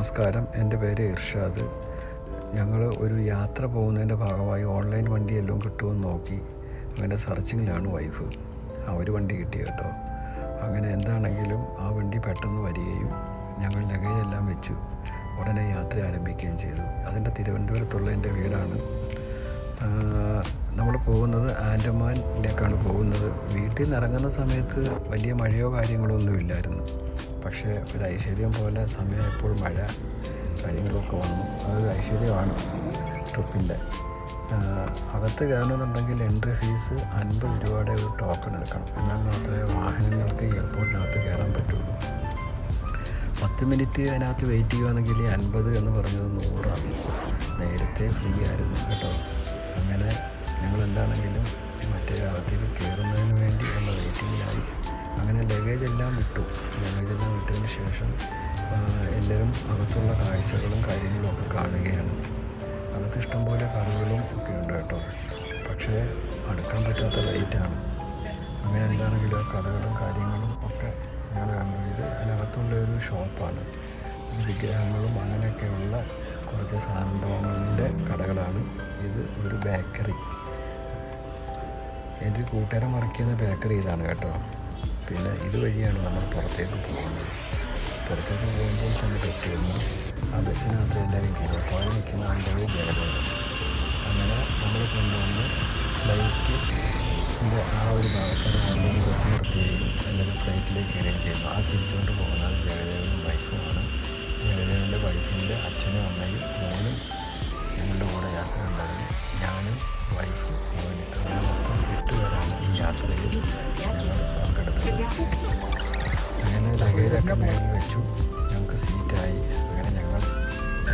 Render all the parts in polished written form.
നമസ്കാരം, എൻ്റെ പേര് ഇർഷാദ്. ഞങ്ങൾ ഒരു യാത്ര പോകുന്നതിൻ്റെ ഭാഗമായി ഓൺലൈൻ വണ്ടിയെല്ലാം കിട്ടുമെന്ന് നോക്കി അങ്ങനെ സെർച്ചിങ്ങിലാണ് വൈഫ്. ഒരു വണ്ടി കിട്ടി കേട്ടോ. അങ്ങനെ എന്താണെങ്കിലും ആ വണ്ടി പെട്ടെന്ന് വരികയും ഞങ്ങൾ ലഗേജെല്ലാം വെച്ചു ഉടനെ യാത്ര ആരംഭിക്കുകയും ചെയ്തു. അതിൻ്റെ തിരുവനന്തപുരത്തുള്ള എൻ്റെ വീടാണ്. നമ്മൾ പോകുന്നത് ആൻഡമാനിലേക്കാണ് പോകുന്നത്. വീട്ടിൽ നിന്ന് ഇറങ്ങുന്ന സമയത്ത് വലിയ മഴയോ കാര്യങ്ങളോ ഒന്നും ഇല്ലായിരുന്നു. പക്ഷേ ഒരു ഐശ്വര്യം പോലെ സമയമായപ്പോൾ മഴ കാര്യങ്ങളൊക്കെ വന്നു. അത് ഐശ്വര്യമാണ് ട്രിപ്പിൻ്റെ. അകത്ത് കയറണമെന്നുണ്ടെങ്കിൽ എൻട്രി ഫീസ് 50 രൂപയുടെ ഒരു ടോക്കൺ എടുക്കണം. എന്നാൽ മാത്രമേ വാഹനങ്ങൾക്ക് എയർപോർട്ടിനകത്ത് കയറാൻ പറ്റുള്ളൂ. 10 മിനിറ്റ് അതിനകത്ത് വെയിറ്റ് ചെയ്യുകയാണെങ്കിൽ 50 എന്ന് പറഞ്ഞത് 100 നേരത്തെ ഫ്രീ ആയിരുന്നു കേട്ടോ. അങ്ങനെ ഞങ്ങളെന്താണെങ്കിലും മറ്റേ അകത്തേക്ക് കയറുന്നതിന് വേണ്ടി ഉള്ള വെയിറ്റിങ്ങിലായി. അങ്ങനെ ലഗേജെല്ലാം വിട്ടതിന് ശേഷം എല്ലാവരും അകത്തുള്ള കാഴ്ചകളും കാര്യങ്ങളും ഒക്കെ കാണുകയാണ്. അകത്ത് ഇഷ്ടംപോലെ കടകളും ഒക്കെ ഉണ്ട് കേട്ടോ. പക്ഷേ അടുക്കാൻ പറ്റാത്ത ലൈറ്റാണ്. അങ്ങനെ എന്താണെങ്കിലും ആ കടകളും കാര്യങ്ങളും ഒക്കെ ഞങ്ങൾ കണ്ടു. ഇത് അതിനകത്തുള്ള ഒരു ഷോപ്പാണ്. വിഗ്രഹങ്ങളും അങ്ങനെയൊക്കെയുള്ള കുറച്ച് സംഭവങ്ങളുടെ കടകളാണ്. ഇത് ഒരു ബേക്കറി. എൻ്റെ കൂട്ടുകാരൻ വർക്ക് ചെയ്യുന്ന ബേക്കറി ഇതാണ് കേട്ടോ. പിന്നെ ഇതുവഴിയാണ് നമ്മൾ പുറത്തേക്ക് പോകുന്നത്. പുറത്തേക്ക് പോകുമ്പോൾ തന്നെ ബസ് വരുന്നു. ആ ബസ്സിനകത്ത് എല്ലാവരും കയറും. അപ്പോൾ നിൽക്കുന്ന ആളുകൾ ജനതയാണ്. അങ്ങനെ നമ്മൾ കൊണ്ടുവന്ന് ഫ്ലൈറ്റിൻ്റെ ആ ഒരു ഭാഗത്താണ് ഓൺലൈൻ ബസ് നിർത്തുകയും എല്ലാവരും ഫ്ലൈറ്റിലേക്ക് കയറുകയും ചെയ്യുന്നു. ആ ചിരിച്ചുകൊണ്ട് പോകുന്നത് ജഗദേവനും വൈഫുമാണ്. ജഗദേവൻ്റെ വൈഫിൻ്റെ അച്ഛനും അമ്മയും മോനും ഞങ്ങളുടെ കൂടെ യാത്ര ഉണ്ടായിരുന്നു. ഞാനും വൈഫും മോനും അങ്ങനെ മൊത്തം 8 പേരാണ് ഈ യാത്രയിൽ ഞങ്ങൾ പങ്കെടുത്തത്. അങ്ങനെ ലഗേജൊക്കെ മേളിൽ വെച്ചു. ഞങ്ങൾക്ക് സീറ്റായി. അങ്ങനെ ഞങ്ങൾ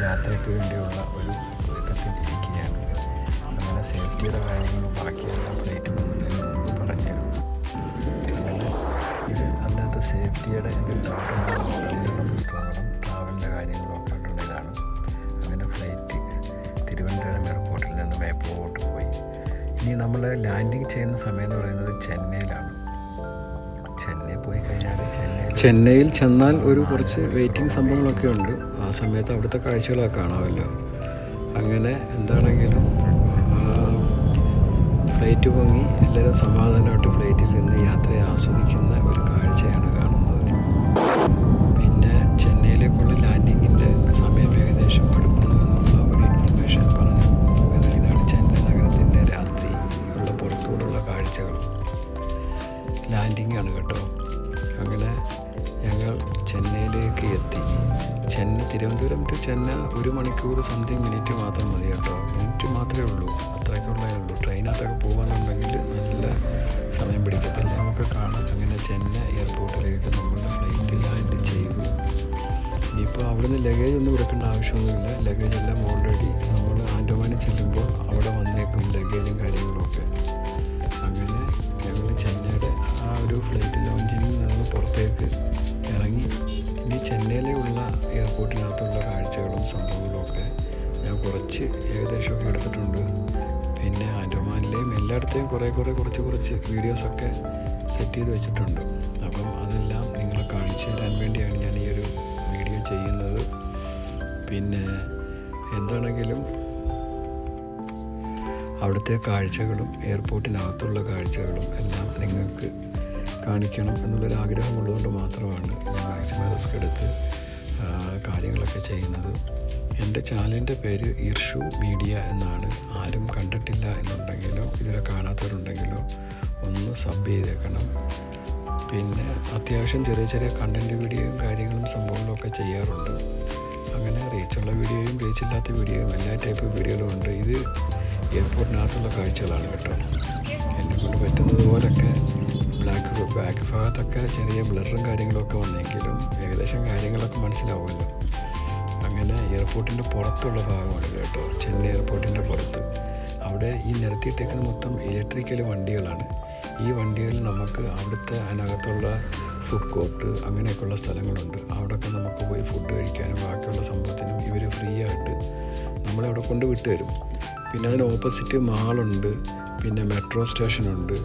യാത്രയ്ക്ക് വേണ്ടിയുള്ള ഒരു ഒരുക്കത്തിൽ ഇരിക്കുകയാണ്. അങ്ങനെ സേഫ്റ്റിയുടെ കാര്യങ്ങളും ബാക്കിയെല്ലാം ഫ്ലൈറ്റ് പോകുന്നതിന് മുമ്പ് പറഞ്ഞുതരും. അങ്ങനെ ഇത് അതിനകത്ത് സേഫ്റ്റിയുടെ എന്തെങ്കിലും ഡൗട്ടുള്ള പുസ്തകങ്ങളും ട്രാവലിൻ്റെ കാര്യങ്ങളും ഒക്കെ ഉള്ള ഇതാണ്. അങ്ങനെ ഫ്ലൈറ്റ് തിരുവനന്തപുരം എയർപോർട്ടിൽ നിന്ന് മേപ്പോട്ട് പോയി. ഇനി നമ്മൾ ലാൻഡിങ് ചെയ്യുന്ന സമയം എന്ന് പറയുന്നത് ചെന്നൈയിലാണ്. ചെന്നൈ പോയി കഴിഞ്ഞാൽ ചെന്നൈയിൽ ചെന്നാൽ ഒരു കുറച്ച് വെയിറ്റിംഗ് സംഭവങ്ങളൊക്കെ ഉണ്ട്. ആ സമയത്ത് അവിടുത്തെ കാഴ്ചകളൊക്കെ കാണാമല്ലോ. അങ്ങനെ എന്താണെങ്കിലും ഫ്ലൈറ്റ് പൊങ്ങി എല്ലാവരും സമാധാനമായിട്ട് ഫ്ലൈറ്റിൽ നിന്ന് യാത്രയെ ആസ്വദിക്കുന്ന ഒരു കാഴ്ചയാണ് കാണുന്നത്. പിന്നെ ചെന്നൈയിലേക്കുള്ള ലാൻഡിങ്ങിൻ്റെ സമയം ഏകദേശം അടുക്കുന്നു എന്നുള്ള ഒരു ഇൻഫർമേഷൻ പറഞ്ഞു. അങ്ങനെ ഇതാണ് ചെന്നൈ നഗരത്തിൻ്റെ രാത്രി ഉള്ള പുറത്തുകൂടുള്ള കാഴ്ചകൾ. ലാൻഡിങ് ആണ് കേട്ടോ. അങ്ങനെ ഞങ്ങൾ ചെന്നൈയിലേക്ക് എത്തി. തിരുവനന്തപുരം ടു ചെന്നൈ 1 മണിക്കൂർ സംതിങ് മിനിറ്റ് മാത്രം മതി കേട്ടോ. മിനിറ്റ് മാത്രമേ ഉള്ളൂ. അത്രയ്ക്കുള്ളതേ ഉള്ളൂ. ട്രെയിനകത്തൊക്കെ പോകുകയാണെന്നുണ്ടെങ്കിൽ നല്ല സമയം പിടിക്കത്തില്ല. നമുക്ക് കാണാം. അങ്ങനെ ചെന്നൈ എയർപോർട്ടിലേക്ക് നമ്മൾ ഫ്ലൈറ്റ് ലാൻഡ് ചെയ്തു. ഇനിയിപ്പോൾ അവിടുന്ന് ലഗേജ് ഒന്നും എടുക്കേണ്ട ആവശ്യമൊന്നുമില്ല. ലഗേജെല്ലാം ഓൾറെഡി നമ്മൾ ആൻഡമാനിൽ ചെല്ലുമ്പോൾ അവിടെ വന്നേക്കും ലഗേജും കാര്യങ്ങളുമൊക്കെ. അങ്ങനെ ഞങ്ങൾ ചെന്നൈയുടെ ആ ഒരു ഫ്ലൈറ്റ് ലോഞ്ചിൽ നിന്ന് പുറത്തേക്ക് ഇറങ്ങി. ഇനി ചെന്നൈയിലുള്ള എയർപോർട്ടിനകത്തുള്ള കാഴ്ചകളും സംഭവങ്ങളും ഒക്കെ ഞാൻ കുറച്ച് ഏകദേശമൊക്കെ എടുത്തിട്ടുണ്ട്. പിന്നെ ആൻഡമാനിലെയും എല്ലായിടത്തെയും കുറച്ച് വീഡിയോസൊക്കെ സെറ്റ് ചെയ്ത് വെച്ചിട്ടുണ്ട്. അപ്പം അതെല്ലാം നിങ്ങളെ കാണിച്ചു തരാൻ വേണ്ടിയാണ് ഞാൻ ഈ ഒരു വീഡിയോ ചെയ്യുന്നത്. പിന്നെ എന്താണെങ്കിലും അവിടുത്തെ കാഴ്ചകളും എയർപോർട്ടിനകത്തുള്ള കാഴ്ചകളും എല്ലാം നിങ്ങൾക്ക് കാണിക്കണം എന്നുള്ളൊരു ആഗ്രഹമുള്ളതുകൊണ്ട് മാത്രമാണ് ഞാൻ മാക്സിമം റിസ്ക് എടുത്ത് കാര്യങ്ങളൊക്കെ ചെയ്യുന്നത്. എൻ്റെ ചാനലിൻ്റെ പേര് ഇർഷു മീഡിയ എന്നാണ്. ആരും കണ്ടിട്ടില്ല എന്നുണ്ടെങ്കിലോ ഇതിലെ കാണാത്തവരുണ്ടെങ്കിലോ ഒന്ന് സബ് ചെയ്തേക്കണം. പിന്നെ അത്യാവശ്യം ചെറിയ കണ്ടൻറ്റ് വീഡിയോയും കാര്യങ്ങളും സംഭവങ്ങളും ഒക്കെ ചെയ്യാറുണ്ട്. അങ്ങനെ റീച്ചുള്ള വീഡിയോയും റീച്ചില്ലാത്ത വീഡിയോയും എല്ലാ ടൈപ്പ് വീഡിയോകളും ഉണ്ട്. ഇത് എയർപോർട്ടിനകത്തുള്ള കാഴ്ചകളാണ് കേട്ടോ. എന്നെക്കൊണ്ട് പറ്റുന്നത് പോലൊക്കെ ബാക്ക് ഭാഗത്തൊക്കെ ചെറിയ ബ്ലറും കാര്യങ്ങളൊക്കെ വന്നെങ്കിലും ഏകദേശം കാര്യങ്ങളൊക്കെ മനസ്സിലാവുമല്ലോ. അങ്ങനെ എയർപോർട്ടിൻ്റെ പുറത്തുള്ള ഭാഗമാണ് കേട്ടോ. ചെന്നൈ എയർപോർട്ടിൻ്റെ പുറത്ത് അവിടെ ഈ നിരത്തിയിട്ടേക്കുന്ന മൊത്തം ഇലക്ട്രിക്കൽ വണ്ടികളാണ്. ഈ വണ്ടികളിൽ നമുക്ക് അവിടുത്തെ അതിനകത്തുള്ള ഫുഡ് കോർട്ട് അങ്ങനെയൊക്കെയുള്ള സ്ഥലങ്ങളുണ്ട്. അവിടെയൊക്കെ നമുക്ക് പോയി ഫുഡ് കഴിക്കാനും ബാക്കിയുള്ള സംഭവത്തിനും ഇവർ ഫ്രീ ആയിട്ട് നമ്മളെ അവിടെ കൊണ്ട് വിട്ടുതരും. പിന്നെ അതിന് ഓപ്പോസിറ്റ് മാളുണ്ട്. പിന്നെ മെട്രോ സ്റ്റേഷനുണ്ട്.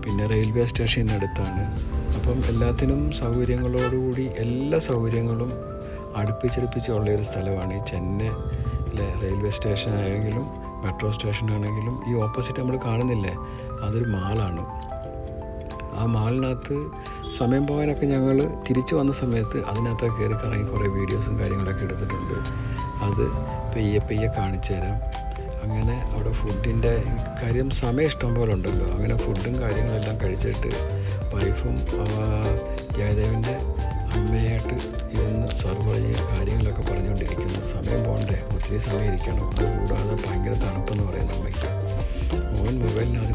പിന്നെ റെയിൽവേ സ്റ്റേഷനടുത്താണ്. അപ്പം എല്ലാത്തിനും സൗകര്യങ്ങളോടുകൂടി എല്ലാ സൗകര്യങ്ങളും അടുപ്പിച്ചടുപ്പിച്ചുള്ള ഒരു സ്ഥലമാണ് ഈ ചെന്നൈയിലെ റെയിൽവേ സ്റ്റേഷൻ ആണെങ്കിലും മെട്രോ സ്റ്റേഷനാണെങ്കിലും. ഈ ഓപ്പോസിറ്റ് നമ്മൾ കാണുന്നില്ലേ, അതൊരു മാളാണ്. ആ മാളിനകത്ത് സമയം പോകാനൊക്കെ ഞങ്ങൾ തിരിച്ചു വന്ന സമയത്ത് അതിനകത്ത് കയറി കറങ്ങി കുറേ വീഡിയോസും കാര്യങ്ങളൊക്കെ എടുത്തിട്ടുണ്ട്. അത് പെയ്യെ കാണിച്ചു തരാം. അങ്ങനെ അവിടെ ഫുഡിൻ്റെ കാര്യം സമയം ഇഷ്ടം പോലെ ഉണ്ടല്ലോ. അങ്ങനെ ഫുഡും കാര്യങ്ങളെല്ലാം കഴിച്ചിട്ട് വൈഫും ജയദേവൻ്റെ അമ്മയായിട്ട് ഇരുന്ന് സർവ് കാര്യങ്ങളൊക്കെ പറഞ്ഞുകൊണ്ടിരിക്കുന്നു. സമയം പോകണ്ടേ, ഒത്തിരി സമയം ഇരിക്കണം. അതുകൂടാതെ ഭയങ്കര തണുപ്പെന്ന് പറയുന്ന അമ്മയ്ക്ക്. മോൻ മൊബൈലിനകത്ത്